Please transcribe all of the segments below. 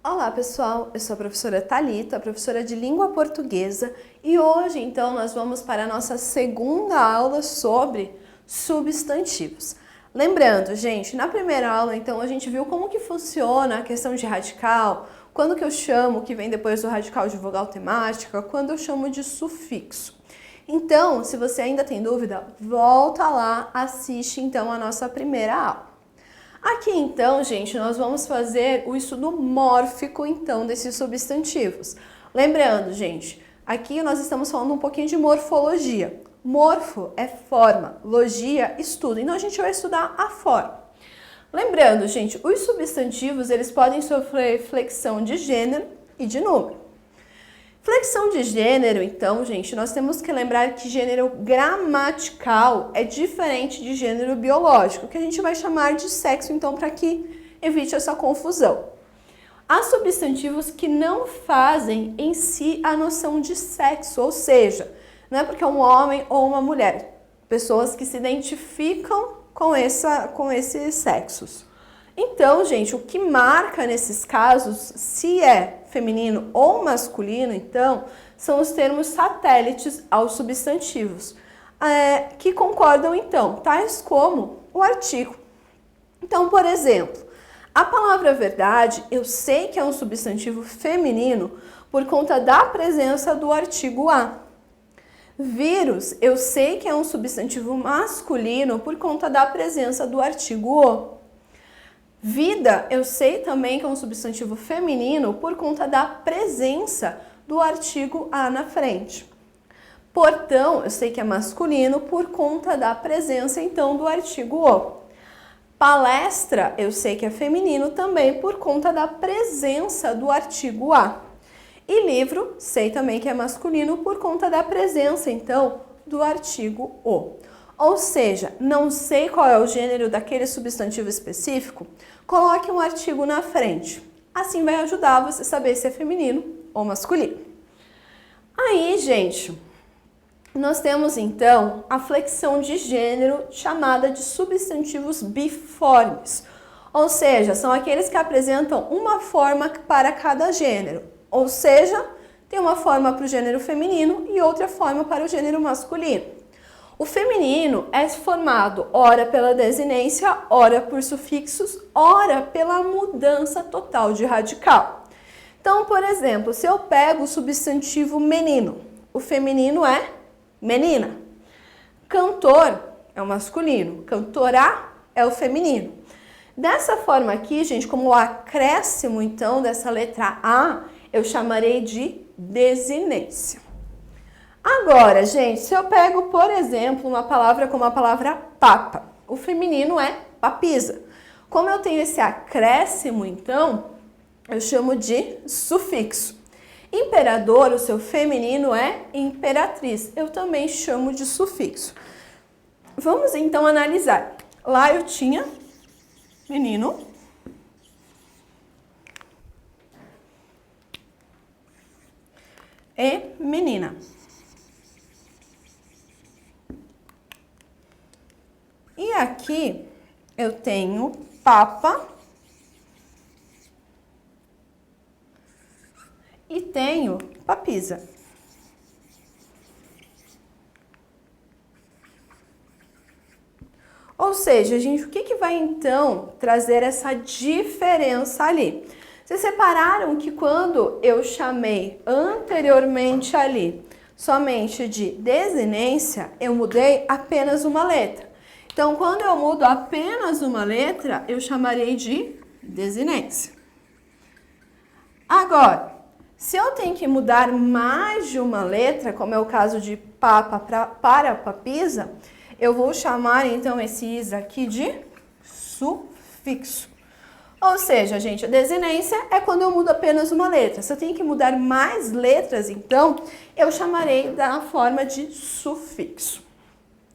Olá pessoal, eu sou a professora Thalita, professora de língua portuguesa, e hoje então nós vamos para a nossa segunda aula sobre substantivos. Lembrando, gente, na primeira aula então a gente viu como que funciona a questão de radical, quando que eu chamo o que vem depois do radical de vogal temática, quando eu chamo de sufixo. Então, se você ainda tem dúvida, volta lá, assiste então a nossa primeira aula. Aqui então, gente, nós vamos fazer o estudo mórfico então desses substantivos. Lembrando, gente, aqui nós estamos falando um pouquinho de morfologia. Morfo é forma, logia, estudo. Então a gente vai estudar a forma. Lembrando, gente, os substantivos eles podem sofrer flexão de gênero e de número. Flexão de gênero, então, gente, nós temos que lembrar que gênero gramatical é diferente de gênero biológico, que a gente vai chamar de sexo, então, para que evite essa confusão. Há substantivos que não fazem em si a noção de sexo, ou seja, não é porque é um homem ou uma mulher, pessoas que se identificam com esses sexos. Então, gente, o que marca nesses casos, se é feminino ou masculino, então, são os termos satélites aos substantivos, que concordam, então, tais como o artigo. Então, por exemplo, a palavra verdade, eu sei que é um substantivo feminino por conta da presença do artigo a. Vírus, eu sei que é um substantivo masculino por conta da presença do artigo o. Vida, eu sei também que é um substantivo feminino por conta da presença do artigo a na frente. Portão, eu sei que é masculino por conta da presença, então, do artigo o. Palestra, eu sei que é feminino também por conta da presença do artigo a. E livro, sei também que é masculino por conta da presença, então, do artigo o. Ou seja, não sei qual é o gênero daquele substantivo específico, coloque um artigo na frente. Assim vai ajudar você a saber se é feminino ou masculino. Aí, gente, nós temos então a flexão de gênero chamada de substantivos biformes. Ou seja, são aqueles que apresentam uma forma para cada gênero. Ou seja, tem uma forma para o gênero feminino e outra forma para o gênero masculino. O feminino é formado ora pela desinência, ora por sufixos, ora pela mudança total de radical. Então, por exemplo, se eu pego o substantivo menino, o feminino é menina. Cantor é o masculino, cantorá é o feminino. Dessa forma aqui, gente, como o acréscimo, então, dessa letra A, eu chamarei de desinência. Agora, gente, se eu pego, por exemplo, uma palavra como a palavra papa, o feminino é papisa. Como eu tenho esse acréscimo, então, eu chamo de sufixo. Imperador, o seu feminino é imperatriz. Eu também chamo de sufixo. Vamos, então, analisar. Lá eu tinha menino. E menina. E aqui eu tenho papa e tenho papisa. Ou seja, gente, o que vai então trazer essa diferença ali? Vocês separaram que quando eu chamei anteriormente ali somente de desinência, eu mudei apenas uma letra. Então, quando eu mudo apenas uma letra, eu chamarei de desinência. Agora, se eu tenho que mudar mais de uma letra, como é o caso de papa para papisa, eu vou chamar então esse is aqui de sufixo. Ou seja, gente, a desinência é quando eu mudo apenas uma letra. Se eu tenho que mudar mais letras, então, eu chamarei da forma de sufixo.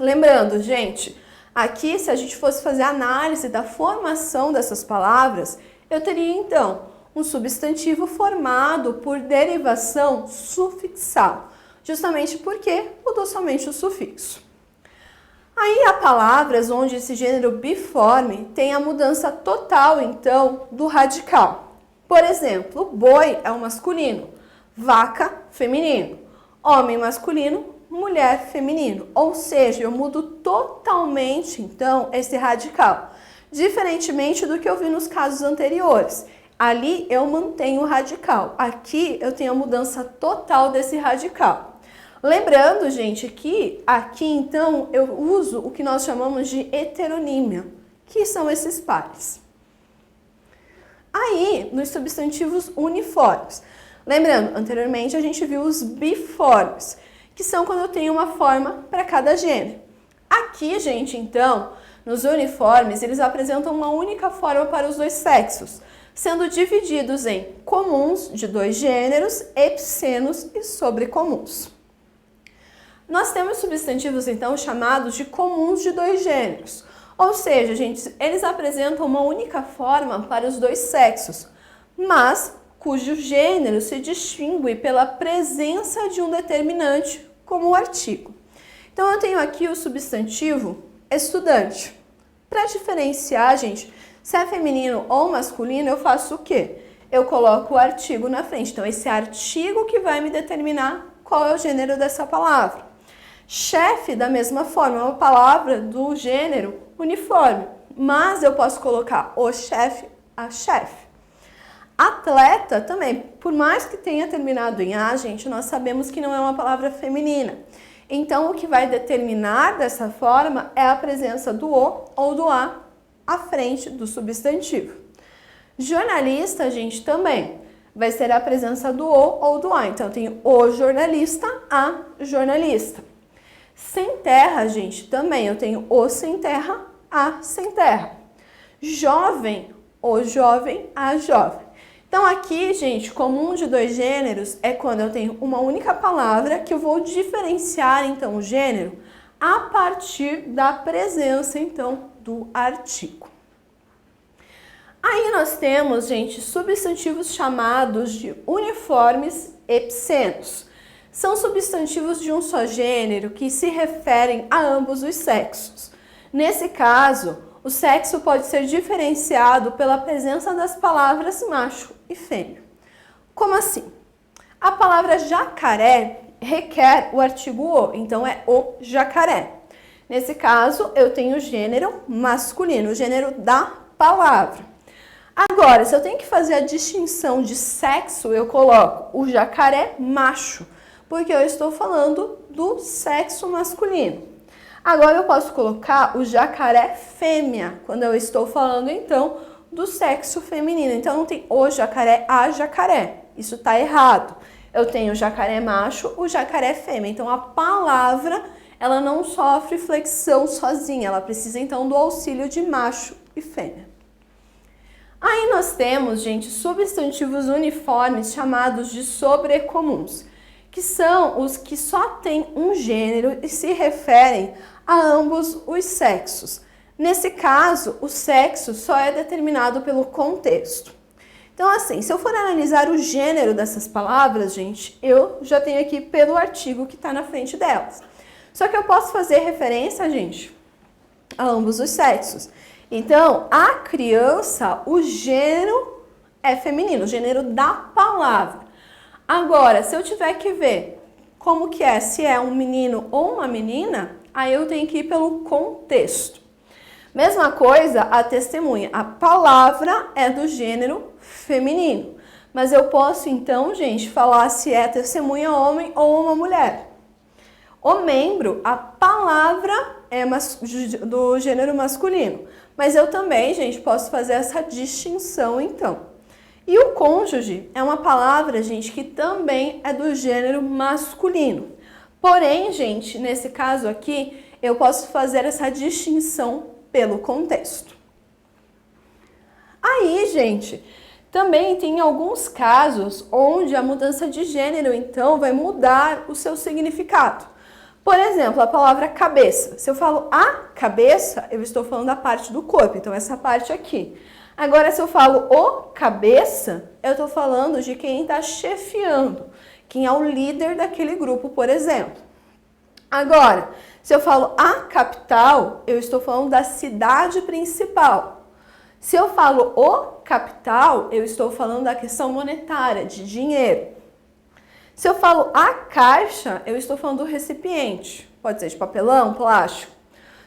Lembrando, gente, aqui, se a gente fosse fazer a análise da formação dessas palavras, eu teria, então, um substantivo formado por derivação sufixal, justamente porque mudou somente o sufixo. Aí há palavras onde esse gênero biforme tem a mudança total, então, do radical. Por exemplo, boi é o masculino, vaca, feminino, homem masculino, mulher feminino. Ou seja, eu mudo totalmente, então, esse radical. Diferentemente do que eu vi nos casos anteriores. Ali eu mantenho o radical. Aqui eu tenho a mudança total desse radical. Lembrando, gente, que aqui, então, eu uso o que nós chamamos de heteronímia, que são esses pares. Aí, nos substantivos uniformes. Lembrando, anteriormente a gente viu os biformes, que são quando eu tenho uma forma para cada gênero. Aqui, gente, então, nos uniformes, eles apresentam uma única forma para os dois sexos, sendo divididos em comuns, de dois gêneros, epicenos e sobrecomuns. Nós temos substantivos, então, chamados de comuns de dois gêneros. Ou seja, gente, eles apresentam uma única forma para os dois sexos, mas cujo gênero se distingue pela presença de um determinante, como o artigo. Então, eu tenho aqui o substantivo estudante. Para diferenciar, gente, se é feminino ou masculino, eu faço o quê? Eu coloco o artigo na frente. Então, esse artigo que vai me determinar qual é o gênero dessa palavra. Chefe, da mesma forma, é uma palavra do gênero uniforme, mas eu posso colocar o chefe, a chefe. Atleta também, por mais que tenha terminado em A, gente, nós sabemos que não é uma palavra feminina. Então, o que vai determinar dessa forma é a presença do O ou do A à frente do substantivo. Jornalista, gente, também vai ser a presença do O ou do A. Então, eu tenho o jornalista, a jornalista. Sem terra, gente, também eu tenho o sem terra, a sem terra. Jovem, o jovem, a jovem. Então aqui, gente, comum de dois gêneros é quando eu tenho uma única palavra que eu vou diferenciar, então, o gênero a partir da presença, então, do artigo. Aí nós temos, gente, substantivos chamados de uniformes epicenos. São substantivos de um só gênero que se referem a ambos os sexos. Nesse caso, o sexo pode ser diferenciado pela presença das palavras macho e fêmea. Como assim? A palavra jacaré requer o artigo o, então é o jacaré. Nesse caso, eu tenho o gênero masculino, o gênero da palavra. Agora, se eu tenho que fazer a distinção de sexo, eu coloco o jacaré macho, porque eu estou falando do sexo masculino. Agora eu posso colocar o jacaré fêmea, quando eu estou falando, então, do sexo feminino. Então, não tem o jacaré, a jacaré. Isso está errado. Eu tenho o jacaré macho, o jacaré fêmea. Então, a palavra, ela não sofre flexão sozinha. Ela precisa, então, do auxílio de macho e fêmea. Aí nós temos, gente, substantivos uniformes chamados de sobrecomuns, que são os que só têm um gênero e se referem a ambos os sexos. Nesse caso, o sexo só é determinado pelo contexto. Então, assim, se eu for analisar o gênero dessas palavras, gente, eu já tenho aqui pelo artigo que está na frente delas. Só que eu posso fazer referência, gente, a ambos os sexos. Então, a criança, o gênero é feminino, o gênero da palavra. Agora, se eu tiver que ver como que é, se é um menino ou uma menina, aí eu tenho que ir pelo contexto. Mesma coisa a testemunha. A palavra é do gênero feminino. Mas eu posso, então, gente, falar se é testemunha homem ou uma mulher. O membro, a palavra é do gênero masculino. Mas eu também, gente, posso fazer essa distinção, então. E o cônjuge é uma palavra, gente, que também é do gênero masculino. Porém, gente, nesse caso aqui, eu posso fazer essa distinção pelo contexto. Aí, gente, também tem alguns casos onde a mudança de gênero, então, vai mudar o seu significado. Por exemplo, a palavra cabeça. Se eu falo a cabeça, eu estou falando da parte do corpo, então essa parte aqui. Agora, se eu falo o cabeça, eu estou falando de quem está chefiando, quem é o líder daquele grupo, por exemplo. Agora, se eu falo a capital, eu estou falando da cidade principal. Se eu falo o capital, eu estou falando da questão monetária, de dinheiro. Se eu falo a caixa, eu estou falando do recipiente. Pode ser de papelão, plástico.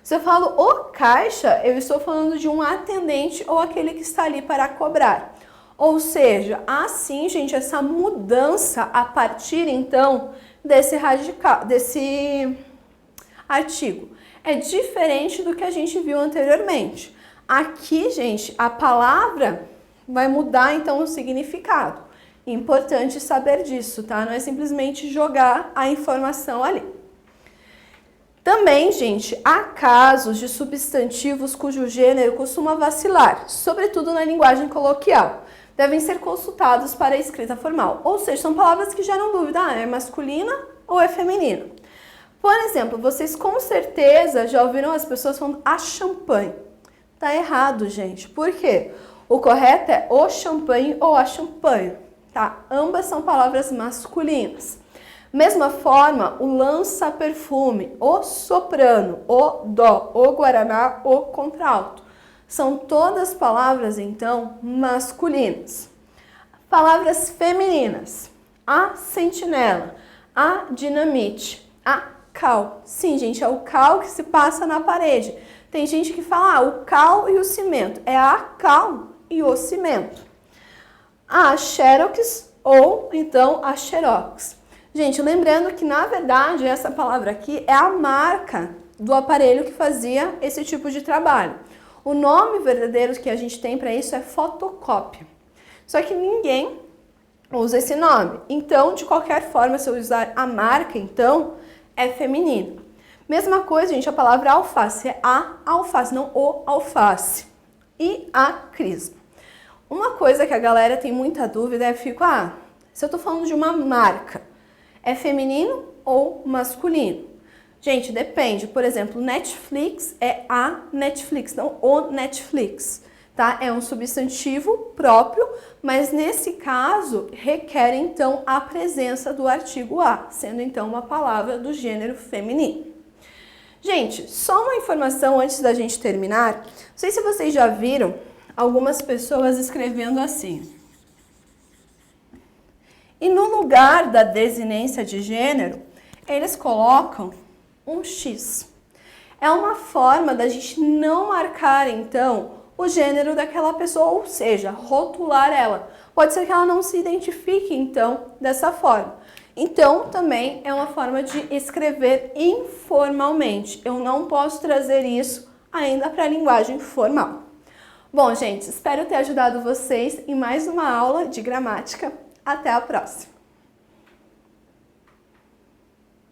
Se eu falo o caixa, eu estou falando de um atendente ou aquele que está ali para cobrar. Ou seja, assim, gente, essa mudança a partir, então, desse artigo é diferente do que a gente viu anteriormente. Aqui, gente, a palavra vai mudar, então, o significado. Importante saber disso, tá? Não é simplesmente jogar a informação ali. Também, gente, há casos de substantivos cujo gênero costuma vacilar, sobretudo na linguagem coloquial. Devem ser consultados para a escrita formal. Ou seja, são palavras que geram dúvida, é masculina ou é feminina. Por exemplo, vocês com certeza já ouviram as pessoas falando a champanhe. Tá errado, gente. Por quê? O correto é o champanhe ou a champanhe, tá? Ambas são palavras masculinas. Mesma forma, o lança-perfume, o soprano, o dó, o guaraná, o contralto. São todas palavras, então, masculinas. Palavras femininas. A sentinela, a dinamite, a cal. Sim, gente, é o cal que se passa na parede. Tem gente que fala o cal e o cimento. É a cal e o cimento. A xerox ou então a xerox. Gente, lembrando que na verdade essa palavra aqui é a marca do aparelho que fazia esse tipo de trabalho. O nome verdadeiro que a gente tem para isso é fotocópia. Só que ninguém usa esse nome. Então, de qualquer forma, se eu usar a marca, então, é feminino. Mesma coisa, gente, a palavra alface é a alface, não o alface. E a crisma. Uma coisa que a galera tem muita dúvida é, se eu tô falando de uma marca, é feminino ou masculino? Gente, depende. Por exemplo, Netflix é a Netflix, não o Netflix, tá? É um substantivo próprio, mas nesse caso requer então a presença do artigo a, sendo então uma palavra do gênero feminino. Gente, só uma informação antes da gente terminar. Não sei se vocês já viram algumas pessoas escrevendo assim. E no lugar da desinência de gênero, eles colocam um X. É uma forma da gente não marcar, então, o gênero daquela pessoa, ou seja, rotular ela. Pode ser que ela não se identifique, então, dessa forma. Então, também é uma forma de escrever informalmente. Eu não posso trazer isso ainda para a linguagem formal. Bom, gente, espero ter ajudado vocês em mais uma aula de gramática. Até a próxima!